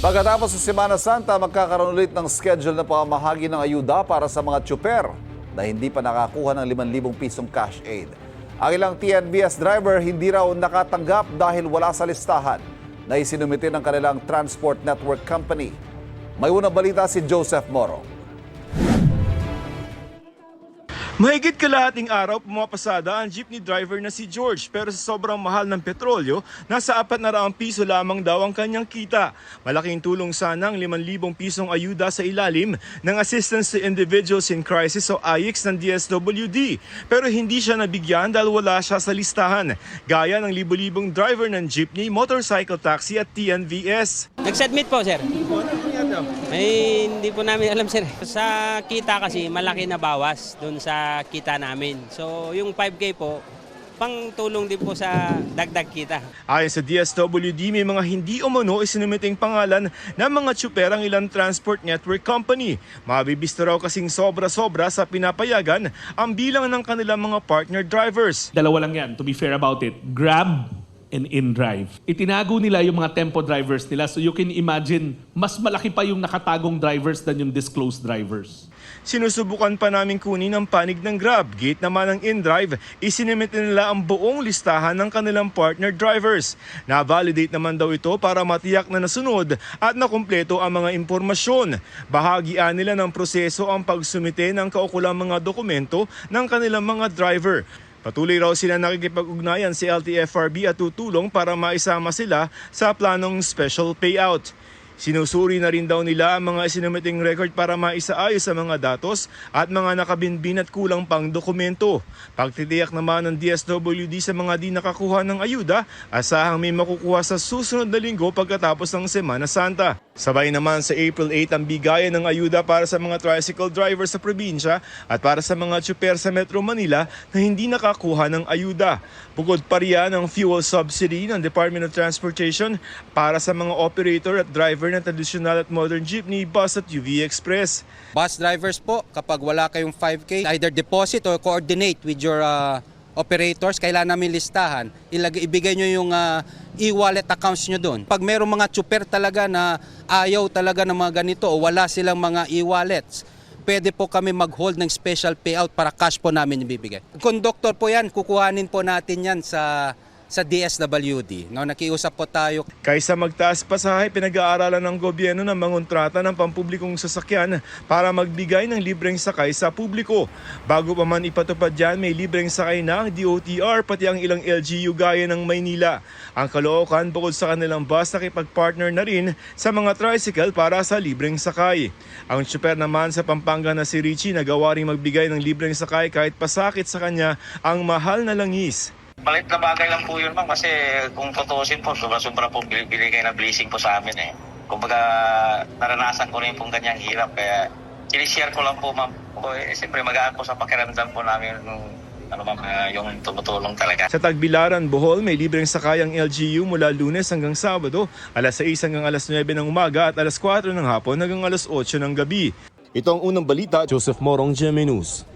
Pagkatapos sa Semana Santa, magkakaroon ulit ng schedule na pamamahagi ng ayuda para sa mga tsuper na hindi pa nakakuha ng 5,000 pisong cash aid. Ang ilang TNVS driver hindi raw nakatanggap dahil wala sa listahan na isinumite ng kanilang transport network company. May unang balita si Joseph Moro. Mahigit kalahating araw pumapasada ang jeepney driver na si George, pero sa sobrang mahal ng petrolyo, nasa 400 piso lamang daw ang kanyang kita. Malaking tulong sana ang 5,000 pisong ayuda sa ilalim ng Assistance to Individuals in Crisis o AICS ng DSWD. Pero hindi siya nabigyan dahil wala siya sa listahan, gaya ng libo-libong driver ng jeepney, motorcycle taxi at TNVS. Nag-submit po, sir. Hindi po namin alam, sir. Sa kita kasi malaki na bawas doon sa kita namin. So yung 5K po, pang tulong din po sa dagdag kita. Ayon sa DSWD, may mga hindi umano isinumiting pangalan ng mga tsuper ang ilang transport network company. Mabibista raw kasing sobra-sobra sa pinapayagan ang bilang ng kanilang mga partner drivers. Dalawa lang yan, to be fair about it. Grab and InDrive. Itinago nila yung mga tempo drivers nila, so you can imagine, mas malaki pa yung nakatagong drivers than yung disclosed drivers. Sinusubukan pa namin kunin ang panig ng Grab. Gate naman ng InDrive, isinimit nila ang buong listahan ng kanilang partner drivers. Na-validate naman daw ito para matiyak na nasunod at nakumpleto ang mga impormasyon. Bahagian nila ng proseso ang pagsumite ng kaukulang mga dokumento ng kanilang mga driver. Patuloy raw sila nakikipag-ugnayan si LTFRB at tutulong para maisama sila sa planong special payout. Sinusuri na rin daw nila ang mga isinumiting record para maisaayos sa mga datos at mga nakabinbin at kulang pang dokumento. Pagtitiyak naman ng DSWD sa mga di nakakuha ng ayuda, asahang may makukuha sa susunod na linggo pagkatapos ng Semana Santa. Sabay naman sa April 8 ang bigayan ng ayuda para sa mga tricycle driver sa probinsya at para sa mga tsuper sa Metro Manila na hindi nakakuha ng ayuda. Bukod pa riyan ang fuel subsidy ng Department of Transportation para sa mga operator at driver ng traditional at modern jeepney, bus at UV Express. Bus drivers po, kapag wala kayong 5K, either deposit or coordinate with your operators, kailangan namin listahan. Ibigay nyo yung e-wallet accounts nyo doon. Pag mayroong mga tsuper talaga na ayaw talaga ng mga ganito o wala silang mga e-wallets, pwede po kami mag-hold ng special payout para cash po namin ibibigay. Conductor po yan, kukuhanin po natin yan sa DSWD. No, nakiusap po tayo. Kaysa magtaas pasahe, pinag-aaralan ng gobyerno ng mangontrata ng pampublikong sasakyan para magbigay ng libreng sakay sa publiko. Bago pa man ipatupad yan, may libreng sakay na ang DOTR pati ang ilang LGU gaya ng Maynila. Ang Caloocan, bukod sa kanilang bus, nakipag-partner na rin sa mga tricycle para sa libreng sakay. Ang tsuper naman sa Pampanga na si Richie nagawa rin magbigay ng libreng sakay kahit pasakit sa kanya ang mahal na langis. Malit na bagay lang po yun, ma'am, kasi kung tutuusin po, sobra po binigay na blessing po sa amin eh. Kumbaga, naranasan ko rin pong ganyang hirap, kaya i-share ko lang po, ma'am. Siyempre magaan po sa pakiramdam po namin yung tumutulong talaga. Sa Tagbilaran, Bohol, may libreng sakay ang LGU mula Lunes hanggang Sabado, alas 6 hanggang alas 9 ng umaga at alas 4 ng hapon hanggang alas 8 ng gabi. Ito ang unang balita. Joseph Morong, GMA News.